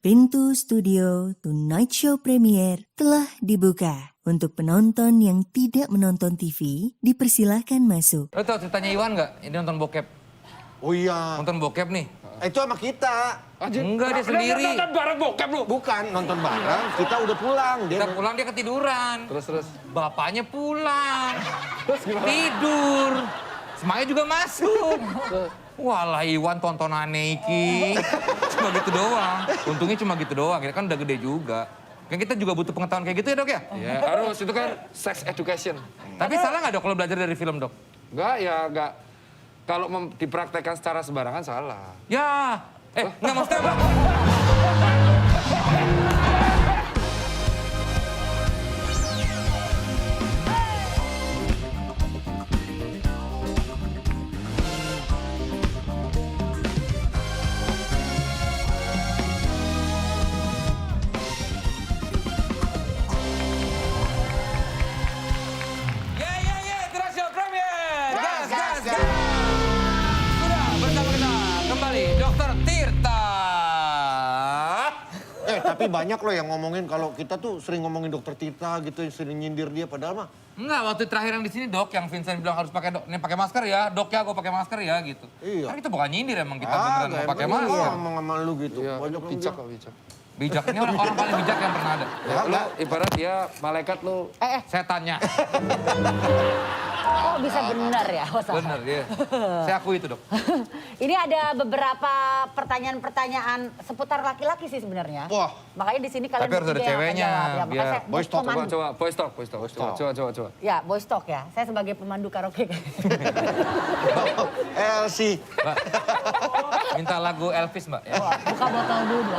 Pintu studio Tonight Show Premiere telah dibuka. Untuk penonton yang tidak menonton TV, dipersilahkan masuk. Lo tau ceritanya Iwan nggak? Ini nonton bokep. Oh iya. Nonton bokep nih. Itu sama kita. Enggak, dia sendiri. Nonton bareng bokep lu. Bukan nonton bareng, kita udah pulang. Kita pulang dia ketiduran. Terus. Bapaknya pulang. Tidur. Semuanya juga masuk. Walah Iwan tontonannya iki. Cuma gitu doang. Untungnya cuma gitu doang. Kita kan udah gede juga. Kan kita juga butuh pengetahuan kayak gitu ya dok ya? Ya harus, itu kan sex education. Tapi salah nggak dok kalau belajar dari film dok? Enggak. Kalau dipraktekkan secara sembarangan salah. Ya. Nggak maksudnya apa? Tonight Show Premiere! Gas! Sudah bersama kita kembali Dr. Tirta. Tapi banyak loh yang ngomongin kalau kita tuh sering ngomongin dokter Tirta gitu, yang sering nyindir dia. Padahal mah. Enggak, waktu terakhir yang di sini dok, yang Vincent bilang harus pakai dok, nih pakai masker ya, dok ya, gue pakai masker ya gitu. Iya. Kan kita bukan nyindir emang kita beneran mau pakai emang masker. ngomong sama lu gitu. Iya, Banyak lu bijak kok, bijak. Bijak, ini orang paling bijak yang pernah ada. Ya, lu ibarat dia malaikat lu. Setannya. Oh bisa benar ya? Bener, iya. Saya akui itu dok. Ini ada beberapa pertanyaan-pertanyaan seputar laki-laki sih sebenarnya. Wah. Makanya di sini kalian Tapi harus ada bertiga yang akan ceweknya, jawab. Ya, makanya biar saya boys talk, pemandu. Coba, boys talk. Coba. Ya, boys talk ya. Saya sebagai pemandu karaoke. Elsie. Mbak, minta lagu Elvis mbak. Ya. Buka botol dulu.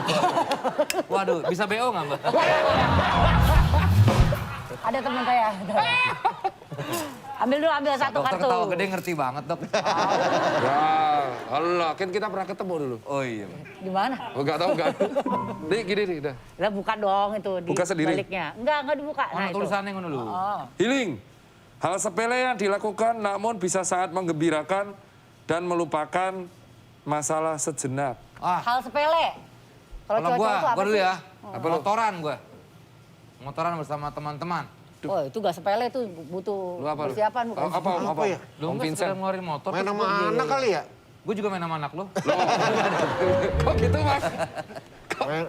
Waduh, bisa BO nggak mbak? Ada teman saya. Ambil satu Dokter kartu. ketawa gede ngerti banget dok. Ya, Allah, kan kita pernah ketemu dulu. Oh iya. Di mana? Oh, enggak tahu. Nih, gini nih, udah. Lah buka dong itu di Buka sendiri? baliknya. Enggak dibuka. Mana itu. tulisannya ngono dulu? Oh. Healing. Hal sepele yang dilakukan namun bisa sangat menggembirakan dan melupakan masalah sejenak. Hal sepele. Kalau Kalau cowok-cowok itu apa gua dulu sih? ya. Motoran gua. Motoran bersama teman-teman. Oh itu gak sepele itu butuh Lu apa lu? persiapan bukan? Apa ya? Lu Om nggak Vincent. sekalian ngeluarin motor. Main terus sama gua- anak kali ya? Gue juga main sama anak lo. Kok gitu, Mas?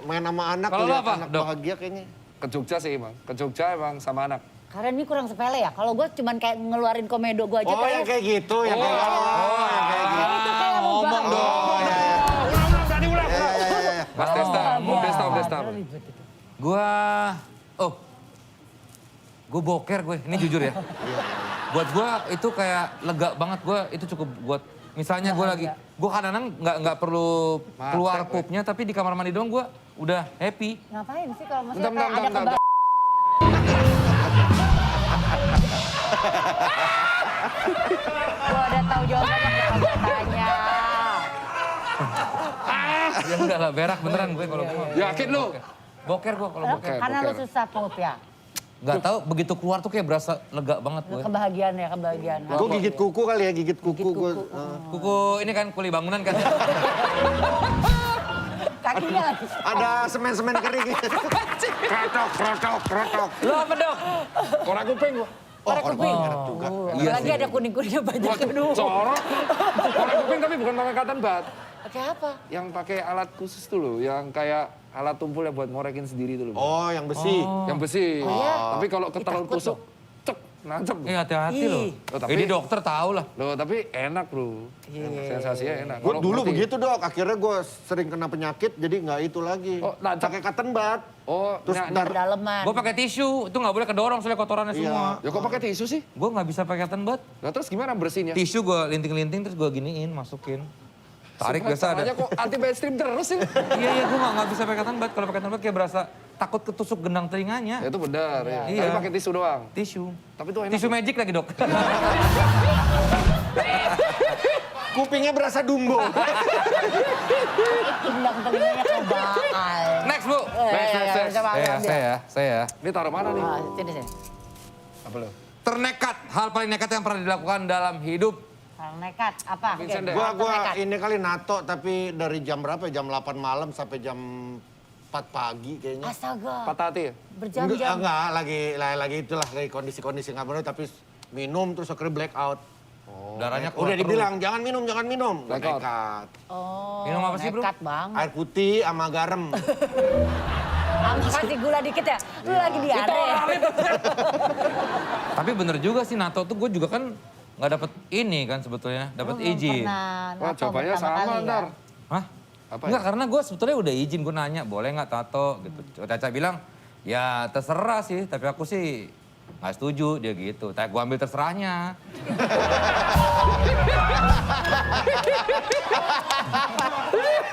Main sama anak, Kalau lu lihat apa, anak Dok? bahagia kayaknya. Ke Jogja sih, Bang. Ke Jogja emang sama anak. Karena ini kurang sepele ya. Kalau gue cuman kayak ngeluarin komedo gue aja. Oh yang kayak gitu, yang kayak gitu. Oh yang kayak gitu. itu kayak ngomong membahas. dong. Ulang, tadi ulang. Mas Desta, Om Desta. Gue boker gue, ini jujur ya. Buat gue itu kayak lega banget, gue itu cukup buat misalnya gue lagi, gue kadang-kadang nggak perlu keluar Mantap, pupnya, tapi di kamar mandi doang gue udah happy. Ngapain sih kalau maksudnya Bentar, kayak ada bentar. Gue udah tahu jawabannya kalau tanya. Ya udah lah, berak beneran gue kalau gue. Yakin lu? Boker gue kalau boker. Karena lu boker. susah pup ya. Gak tahu begitu keluar tuh kayak berasa lega banget gue. Kebahagiaan ya, kebahagiaan. Gue gigit kuku kali ya, gigit kuku. Gua, Kuku ini kan kuli bangunan kan. Kakinya lagi. ada semen-semen kering gitu. Krotok. Lo apa dok? Korek kuping gua. Korek kuping. juga. Iya Apalagi sih. ada kuning-kuningnya banyak. Aduh. Corok. Korek kuping tapi bukan pakai cotton bud. Pakai apa? Yang pakai alat khusus tuh loh, yang kayak alat tumpul yang buat ngorekin sendiri tuh loh. Oh yang besi. Yang besi. Tapi kalau terlalu takut tusuk, cek, nancep. Hati-hati loh. Oh, tapi- Ini dokter tahu lah. Loh, tapi enak bro. Sensasinya enak. Gue Kalau dulu ngerti- begitu dok, akhirnya gue sering kena penyakit jadi nggak itu lagi. Oh, nancap. Pakai cotton bud. Oh, Terus Daleman. Gue pakai tisu, itu nggak boleh kedorong soalnya kotorannya Iya. semua. Ya kok pakai tisu sih? Gue nggak bisa pakai cotton bud. Nah, terus gimana bersihinnya? Tisu gue linting-linting terus gue giniin, masukin. Tarik biasa ada. Caranya kok anti mainstream terus sih? Iya, gue nggak bisa pakai cotton bud. Kalau pakai cotton bud kayak berasa takut ketusuk gendang telinganya. Ya, itu benar ya. Iya. Tapi pakai tisu doang. Tisu. Tapi itu enak. Tisu magic lagi dok. Kupingnya berasa dumbo. Gendang telinganya kebakal. Next bu. Next. Saya. Ini taruh mana nih? Sini. Apa lo? Ternekat, hal paling nekat yang pernah dilakukan dalam hidup. Orang nekat, apa? Vincent deh. Gua Nekat. ini kali NATO tapi dari jam berapa? Jam 8 malam sampai jam 4 pagi kayaknya. Astaga. Patah hati ya? Berjam-jam. Enggak, lagi itulah kayak kondisi nggak benar tapi minum terus akhirnya blackout. Darahnya keluar Udah terus. dibilang jangan minum. Blackout. Nekat. Oh, Minum apa sih, Bro? nekat banget. Air putih sama garam. Sama kasih gula dikit ya? Lu lagi diare. Tapi bener juga sih NATO tuh gue juga kan nggak dapet ini kan sebetulnya, dapet izin. Wah, jawabannya sama ntar. Hah? Apa Enggak, karena gue sebetulnya udah izin, gue nanya boleh nggak tato gitu. Caca bilang, ya terserah sih, tapi aku sih nggak setuju, dia gitu. Tapi gue ambil terserahnya.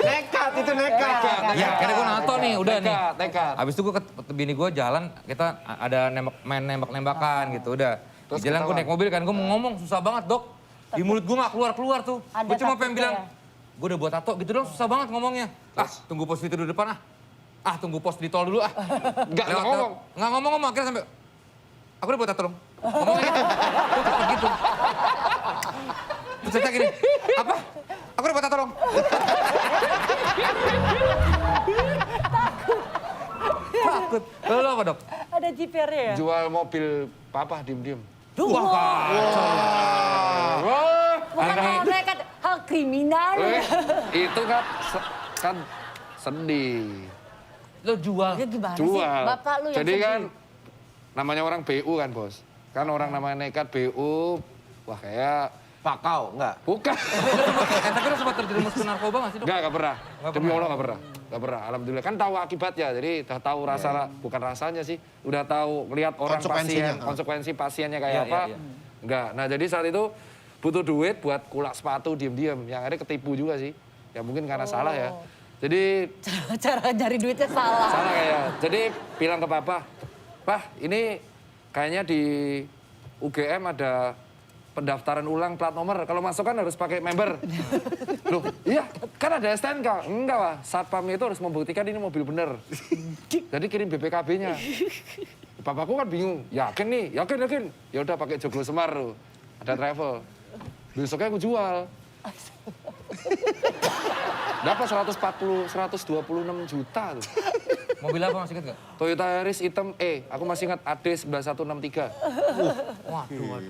Nekat, itu nekat. Ya, akhirnya gue nato nih, udah nih. Nekat. Habis itu gue ke bini gue jalan, kita ada main nembak-nembakan gitu, udah. Terus Di jalan gue ketahuan. naik mobil kan, gue mau ngomong susah banget dok. Di mulut gue nggak keluar-keluar tuh. Ada Gue cuma pengen takutnya bilang, ya? gue udah buat tato gitu dong, susah banget ngomongnya. Ah, tunggu pos itu di depan ah. Ah, tunggu pos di tol dulu ah. Nggak Lewat- ngomong. Nggak ngomong, akhirnya sampai, aku udah buat tato dong. Ngomongnya gitu. Gue cuma gitu. Terus Caca gini, apa? Aku udah buat tato dong. Takut. Lalu apa dok? Ada jipernya ya? Jual mobil papa diem-diem. Wah, kacau. Wah, Bukan hal nekat, hal kriminal. itu kan sedih. Lo jual. Ya gimana sih? Jual. Bapak lu yang Jadi sedih. kan namanya orang BU kan bos. Kan orang namanya nekat BU, wah kayak Pakau, enggak. bukan. Tapi lo sempat terjerumus ke narkoba nggak sih dok? Enggak pernah. Nggak Demi pernah. Allah nggak pernah. Nggak pernah, alhamdulillah. Kan tahu akibatnya, jadi udah tahu rasa, bukan rasanya sih. Udah tahu lihat orang Konsekuensinya. pasien, konsekuensi pasiennya kayak Iya, apa. iya, iya. Enggak. Nah jadi saat itu butuh duit buat kulak sepatu diem-diem. Yang akhirnya ketipu juga sih. Ya mungkin karena salah ya. Jadi Cara nyari duitnya salah. salah kayak. Jadi bilang ke papa, Pak ini kayaknya di UGM ada pendaftaran ulang plat nomor. Kalau masuk kan harus pakai member. Loh, iya, kan ada STNK. Enggak, Wah. Satpamnya itu harus membuktikan ini mobil bener. Jadi kirim BPKB-nya. Papaku kan bingung. Yakin nih, yakin. Ya udah pakai Joglo Semar tuh. Ada travel. Besoknya aku jual. Dapat 126 juta tuh. Mobil apa masih ingat nggak? Toyota Yaris hitam E, aku masih ingat AD 19163. Waduh.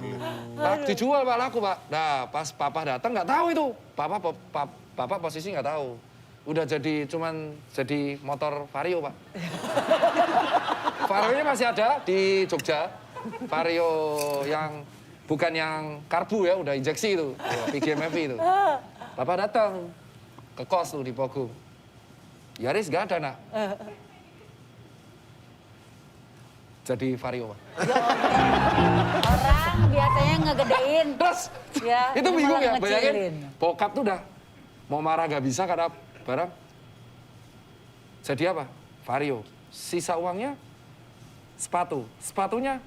Nah, dijual Pak, laku Pak. Nah, pas papa datang nggak tahu itu. Papa posisi nggak tahu. Udah jadi motor Vario Pak. Vario-nya masih ada di Jogja. Vario yang bukan yang karbu ya, udah injeksi itu. PGMF itu. Papa datang ke kos tuh di Pogung. Yaris nggak ada nak. Jadi Vario Pak. Orang biasanya ngegedein. Terus Ya, itu ini bingung malah ya, bayangin. ngecilin. Bokap tuh udah mau marah gak bisa karena barang. Jadi apa? Vario. Sisa uangnya sepatu. Sepatunya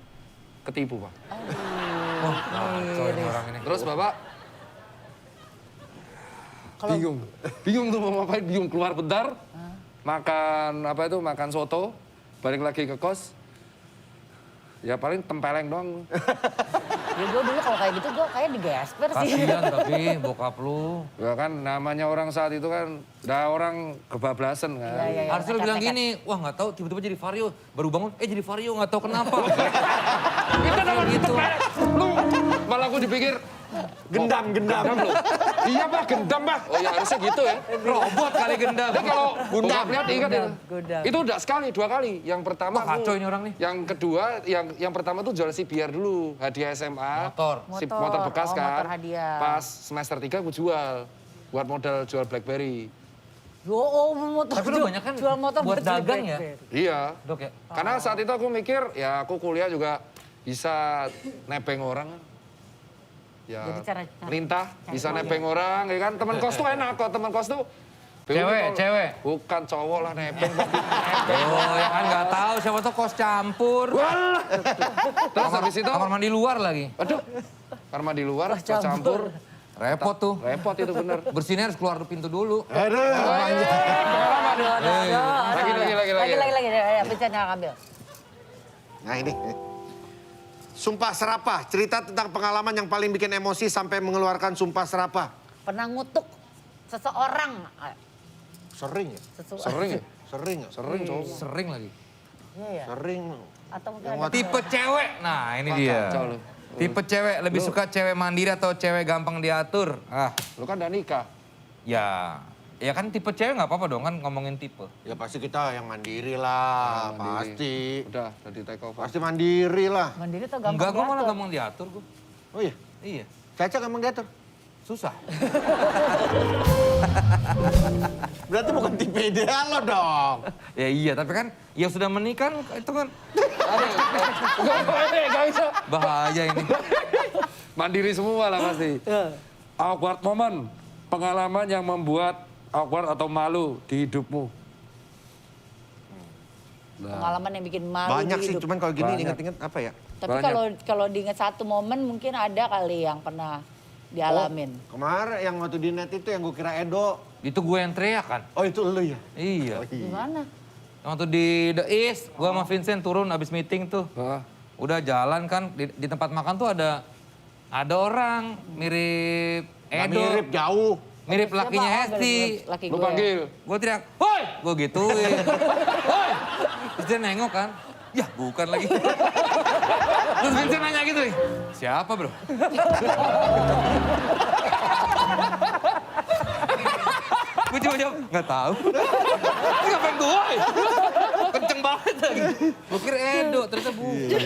ketipu Pak. Wah, kacau ini orang ini. Terus Bapak bingung. Bingung tuh mau ngapain, bingung keluar bentar. Makan apa itu, makan soto. Balik lagi ke kos. Ya paling tempeleng doang. Ya gue dulu kalau kayak gitu gue kayak digesper sih. Kasian tapi bokap lu. Ya kan namanya orang saat itu kan udah orang kebablasan kan. Iya, Harusnya lu bilang nekat-nekat. gini, wah nggak tahu tiba-tiba jadi Vario. Baru bangun, jadi Vario nggak tahu kenapa. Itu namanya gitu. Lu malah aku dipikir Gendam. lu. Iya Pak, gendam Pak. Oh ya harusnya gitu ya. Robot kali gendam. Tapi kalau bokap lihat ingat ya. Gundam. Itu udah sekali, 2 kali. Yang pertama Wah, kacau ini orang nih. Yang kedua, yang pertama tuh jual CBR dulu, hadiah SMA. Motor. Motor bekas Oh, kan. motor hadiah. Pas semester 3 aku jual. Buat modal jual BlackBerry. Motor. Tapi lu banyak kan jual motor buat dagang ya? Iya. Dok ya? Karena saat itu aku mikir, ya aku kuliah juga bisa nebeng orang. Ya, Jadi cara- lintah, bisa nebeng orang, ya kan. Teman kos tuh enak kok, teman kos tuh. Cewek? Bukan cowok lah nebeng. Oh ya kan nggak tahu siapa tuh kos campur. Terus habis itu, Kamar mandi luar lagi. aduh, karma di luar, kos campur. Repot tuh. Repot itu bener. Bersihinnya harus keluar pintu dulu. Aduh. Lagi. Ya, bercanda ambil. Nah ini. Sumpah serapah, cerita tentang pengalaman yang paling bikin emosi sampai mengeluarkan sumpah serapah. Pernah ngutuk seseorang. Sering ya? Sering ya? Sering nggak? Sering cowok. Sering lagi. Iya ya. Sering. Atau mungkin Yang ada waktu- Tipe cewek, nah ini dia. Kacau lu. Tipe cewek, lebih suka cewek mandiri atau cewek gampang diatur? Ah, Lu kan udah nikah. ya. Ya kan tipe cewek nggak apa-apa dong kan ngomongin tipe. Ya pasti kita yang mandiri lah, Mandiri. pasti. Udah di take over. Pasti mandiri lah. mandiri atau gampang Enggak, gue malah diatur? gampang diatur gue. Oh iya, Iya, Caca gampang diatur. susah. Berarti bukan tipe ideal lo dong. Ya iya, tapi kan ya sudah menikah itu kan Gak bisa. bahaya ini. Mandiri semua lah pasti. Awkward moment. Pengalaman yang membuat awkward atau malu di hidupmu. Pengalaman yang bikin malu Banyak di sih, hidup. cuman kalau gini Banyak. inget-inget apa ya? Tapi banyak. kalau diingat satu momen mungkin ada kali yang pernah dialamin. Kemarin yang waktu di net itu yang gue kira Edo. Itu gue yang teriak kan. Oh itu lu ya? Iya. Gimana? Waktu di The East, gue sama Vincent turun abis meeting tuh. Hah? Udah jalan kan, di tempat makan tuh ada orang mirip Nggak Edo. mirip jauh. Mirip Siapa? lakinya Oh, Hesti. mirip laki Lu gue. panggil. Gue teriak, hoi! Gue gituin. Hoi! Terus dia nengok kan, ya bukan lagi. Terus Vincent nanya gitu nih, siapa bro? Gue coba jawab, nggak tahu. Ini ngapain gue? Kenceng banget lagi. Gue kira Edo, ternyata bukan.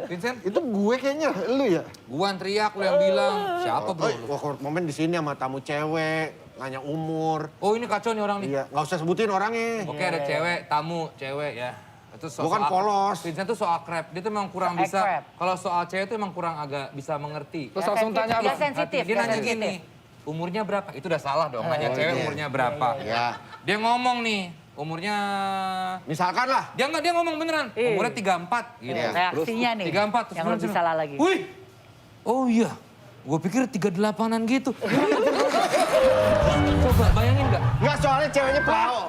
Vincent, Itu gue kayaknya, lu ya? gue yang teriak, lu yang bilang, siapa bro? Oh, awkward moment di sini sama tamu cewek, nanya umur. Oh ini kacau nih orang nih. Iya, nggak usah sebutin orangnya. Oke ada cewek, tamu, cewek ya. Itu Gua kan polos. Vincent tuh so akrab, dia tuh emang kurang So bisa. akrab. Kalau soal cewek tuh emang kurang agak bisa mengerti. Terus langsung tanya Dia apa? sensitif. Dia nanya gini, umurnya berapa? Itu udah salah dong, nanya cewek iya. umurnya berapa. Iya. Dia ngomong nih, umurnya... Misalkan lah. Dia ngomong beneran, umurnya 34 gitu. Iya. Reaksinya nih. 34. Terus Yang gua lebih langsung, salah lagi. Wih, oh iya, gue pikir 38-an gitu. Coba bayangin nggak? Nggak, soalnya ceweknya pelawak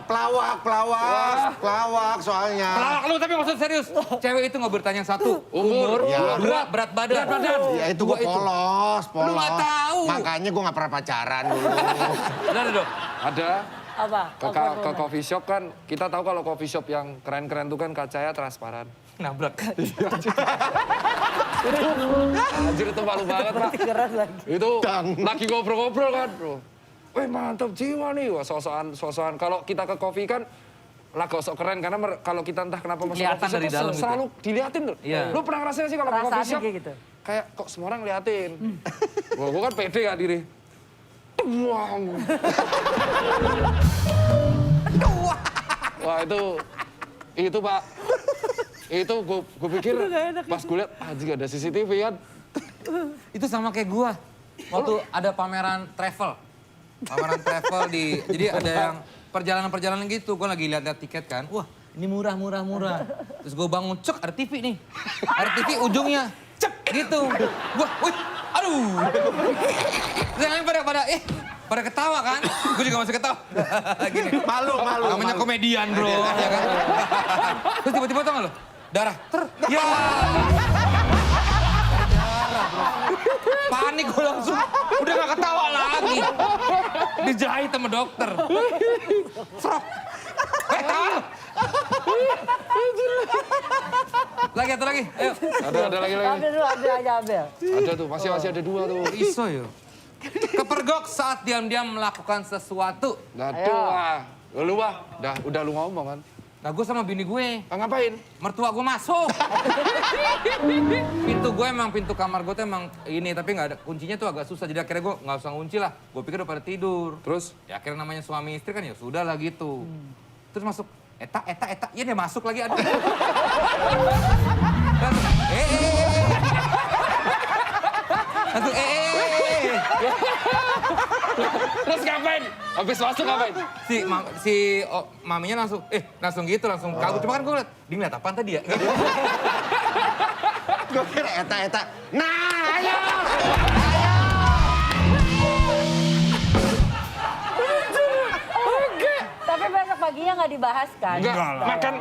soalnya. Pelawak lu tapi maksud serius. Cewek itu nggak bertanya satu, umur, Iya. dua, berat badan. Ya itu gue Dua polos. Lu nggak tahu. Makanya gue nggak pernah pacaran dulu. Udah dong. Ada. Apa? Ke coffee shop kan, kita tahu kalau coffee shop yang keren-keren tuh kan kacanya transparan. Nabrak. Anjir itu malu banget, Pak. Keras lagi. Itu Dang. lagi ngobrol-ngobrol kan, bro. Wih mantap jiwa nih, wah sosokan. Kalau kita ke kopi kan lah gak sok keren karena kalau kita entah kenapa masuk Kelihatan coffee shop dari tuh dalam gitu. selalu diliatin tuh. Iya. Lu pernah ngerasain sih kalau ke coffee Perasaannya shop kayak gitu. kayak kok semua orang ngeliatin. Wah, gua kan pede kan diri. Tuang. Wah itu Pak. Itu gue pikir pas gue liat anjing ada CCTV kan. Itu sama kayak gua. Waktu ada pameran travel. Pameran travel jadi ada yang perjalanan-perjalanan gitu. Gua lagi lihat tiket kan. Wah, ini murah. Terus gua bangun, cek ada TV nih. Ada TV ujungnya, cek gitu. Gua, wih, aduh. Terus yang lain pada ketawa kan. Gua juga masih ketawa. Gini. Malu. Namanya komedian bro. Ya kan? Terus tiba-tiba tau gak lo? Darah. Ya. Darah bro. Panik gue langsung. Udah gak ketawa lagi. Dijahit sama dokter. Frok. Tahan lo. Atau lagi. Ayo. Ada lagi. Ambil aja. Ada tuh, masih ada dua tuh. Iso yo. Kepergok saat diam-diam melakukan sesuatu. Aduh, wah. Lu Wah, udah lu ngomong kan. Nah gue sama bini gue. Ngapain? Mertua gue masuk. Pintu gue emang, pintu kamar gue tuh emang ini, tapi nggak ada kuncinya tuh agak susah. Jadi akhirnya gue nggak usah ngunci lah. Gue pikir udah pada tidur. Terus? Ya akhirnya namanya suami istri kan ya sudah lah gitu. Terus masuk, eta. Ya dia masuk lagi. Aduh. Langsung, Langsung, Terus ngapain? Habis masuk ngapain? Maminya langsung gitu, langsung kabur. Cuma kan gue liat, dia ngeliat apaan tadi ya? Gue kira eta. Nah, ayo. Tapi besok paginya nggak dibahas kan? Enggak, makan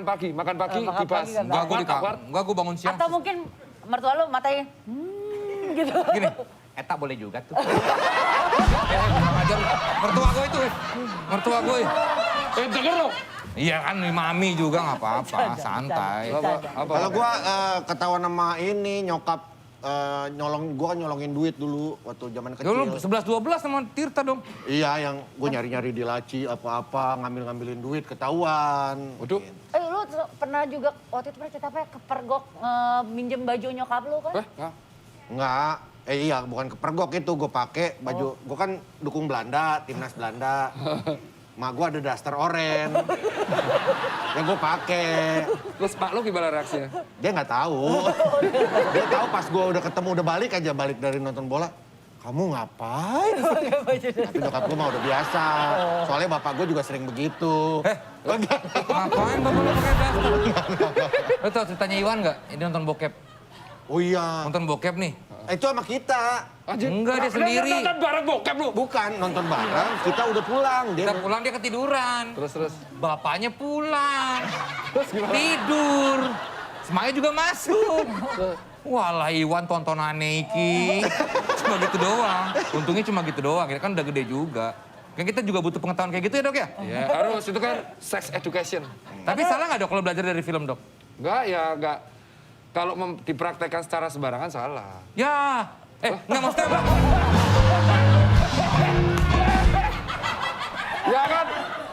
pagi makan dibahas. pagi nggak Enggak, gue bangun siang. Atau mungkin mertua lu matanya, gitu. Gini, eta boleh juga tuh. Ajar mertua gue itu. Denger dong. Iya kan mami juga nggak apa-apa, santai. Kalau gua ketahuan sama ini nyokap gua kan nyolongin duit dulu waktu zaman kecil. Dulu 11-12 sama Tirta dong. Iya, yang gue nyari-nyari di laci apa-apa, ngambil-ngambilin duit, ketahuan. Waduh. Lu pernah juga, waktu itu pernah cerita apa ya, kepergok minjem baju nyokap lu kan? Enggak, iya bukan kepergok itu, gue pakai baju, gue kan dukung Belanda, timnas Belanda. Mak gue ada daster oren, ya gue pakai. Terus Pak lu gimana reaksinya? Dia nggak tahu, dia tahu pas gue udah ketemu udah balik dari nonton bola. Kamu ngapain? Tapi nyokap gue mah udah biasa, soalnya bapak gue juga sering begitu. Ngapain bapak lo pakai daster? Lo tau ceritanya Iwan nggak? Ini nonton bokep. Oh iya, Nonton bokep nih. itu sama kita. Enggak, dia sendiri. Nonton bareng bokep lu. Bukan nonton bareng, kita udah pulang. Kita pulang dia ketiduran. Terus. Bapaknya pulang. Tidur. Semaya juga masuk. Walah Iwan tontonannya iki. Cuma gitu doang. Untungnya cuma gitu doang. Kita kan udah gede juga. Kan kita juga butuh pengetahuan kayak gitu ya dok ya? Ya harus, itu kan sex education. Tapi salah nggak dok kalau belajar dari film dok? Enggak. Kalau dipraktekkan secara sembarangan salah. Ya. Nggak maksudnya apa? Ya kan,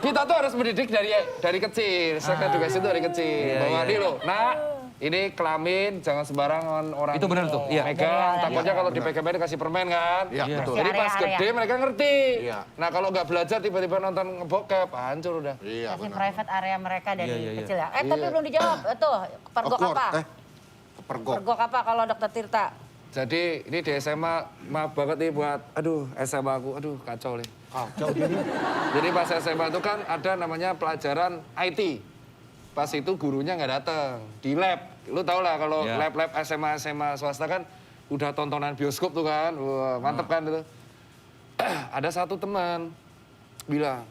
kita tuh harus mendidik dari kecil. Sex education itu dari kecil. Bahwa nih loh, nak, ini kelamin, jangan sembarangan orang. Itu benar tuh, iya. Megang, takutnya kalau dipegang kasih permen kan. Iya, betul. Jadi pas Area-area. gede mereka ngerti. Iya. Nah kalau nggak belajar tiba-tiba nonton ngebokep, hancur udah. Iya, Kasih benar. private area mereka dari Iya. kecil ya. Tapi belum dijawab, tuh kepergok Awkward, apa? kepergok. Kepergok apa kalau dokter Tirta? Jadi ini di SMA, maaf banget nih buat, SMA aku, kacau nih. Kacau jadi. Jadi pas SMA itu kan ada namanya pelajaran IT. Pas itu gurunya nggak datang di lab. Lu tau lah kalau Ya. lab-lab SMA swasta kan udah tontonan bioskop tuh kan. Wah, mantep kan itu. Ada satu teman bilang,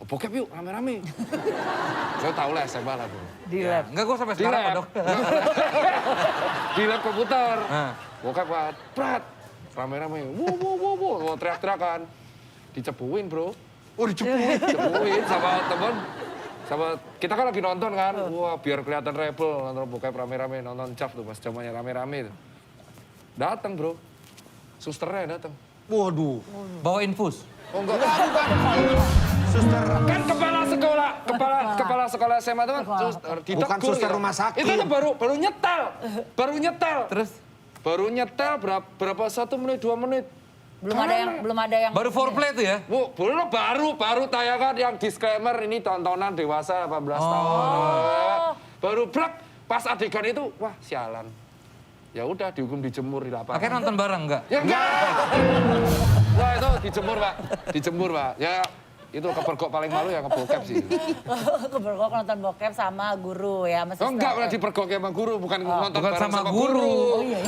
bokep yuk rame-rame. Saya tau lah SMA lah bro. Di Ya. Enggak, gue sampai Di sekarang kok lab. dok. Di lab komputer. Nah. Bokep kan, prat. Rame-rame, wow, teriak-teriakan. Dicepuin bro. Oh dicepuin. Cepuin sama temen. Kita kan lagi nonton kan. Wah biar kelihatan rebel. Nonton bokep rame-rame. Nonton Jav tuh pas zamannya rame-rame tuh. Datang bro. Susternya datang. Waduh. Bawa infus. Oh enggak. Suster. Kan kepala sekolah SMA itu kan suster. Bukan ditegur suster ya. rumah sakit. Itu tuh baru nyetel. Terus? Baru nyetel berapa 1 menit 2 menit. Belum ada yang Baru foreplay tuh ya? Bu, belum baru tayangan yang disclaimer ini tontonan dewasa 18 tahun. Baru blak pas adegan itu, wah sialan. Ya udah dihukum dijemur di lapangan. Akhirnya nonton bareng nggak? Ya enggak. Wah itu dijemur Pak. Ya itu kepergok paling malu ya ngebokep sih. kepergok nonton bokep sama guru ya. Oh enggak, pernah dipergok sama guru, bukan nonton Bukan bareng sama sama guru. guru. Oh iya.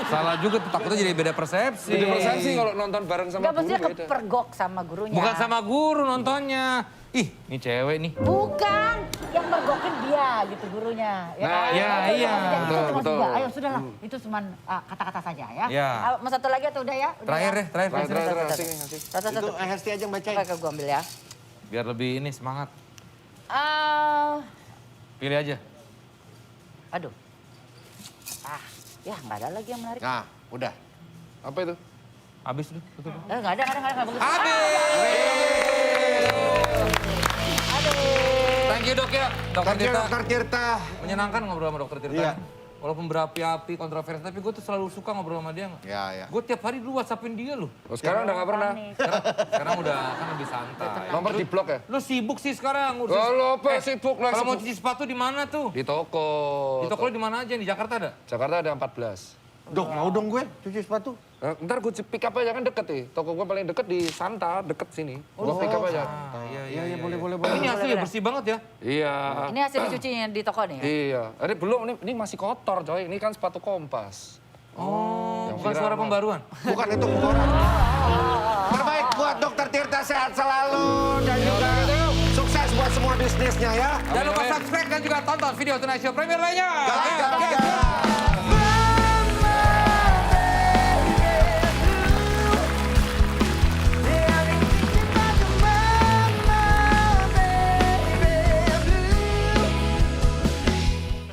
Salah juga tuh, takutnya jadi beda persepsi. Beda persepsi kalau nonton bareng sama Enggak, guru maksudnya beda. kepergok sama gurunya. Bukan sama guru nontonnya. Ih, ini cewek nih. Bukan, yang mergokin dia gitu gurunya. Ya, Nah, kan? iya, Itu iya. cuma Betul, sebuah. betul. Ayo sudahlah, itu cuma kata-kata saja ya. Iya. Mau satu lagi atau udah ya? Udah Terakhir ya? deh, terakhir. Terakhir, Satu. asing. Satu. Itu Hesti aja yang bacain. Oke, gue ambil ya. Biar lebih ini semangat. Pilih aja. Aduh. Ya nggak ada lagi yang menarik. Nah, udah. Apa itu? Habis tuh. Tutup. Nggak ada, bagus. Thank you dok ya. Dokter Thank you, Tirta. Dokter Tirta. Menyenangkan ngobrol sama dokter Tirta. Iya. Walaupun berapi-api, kontroversi, tapi gue tuh selalu suka ngobrol sama dia. Ya. Gue tiap hari dulu WhatsAppin dia loh. Oh, sekarang udah nggak pernah. Sekarang udah kan lebih santai. Nomor di blok ya? Lu sibuk sih sekarang. Kalau apa sibuk lah. Kalau mau cuci sepatu di mana tuh? Di toko. Di toko lu di mana aja? Di Jakarta ada? Jakarta ada 14. Dok, mau dong gue cuci sepatu. Ntar gue pick up aja kan deket nih. Toko gue paling deket di Santa, deket sini. Gue pick up aja. Iya, boleh. Ini asli bersih banget ya. Iya. Ini hasil cucinya di toko nih ya? Iya. Ini belum, ini masih kotor coy. Ini kan sepatu Kompas. Oh, bukan viral suara mah. pembaruan. Bukan itu koran. Terbaik buat Dokter Tirta, sehat selalu. Dan juga sukses buat semua bisnisnya ya. Jangan lupa subscribe dan juga tonton video Tonight Show Premier lainnya. Gagal.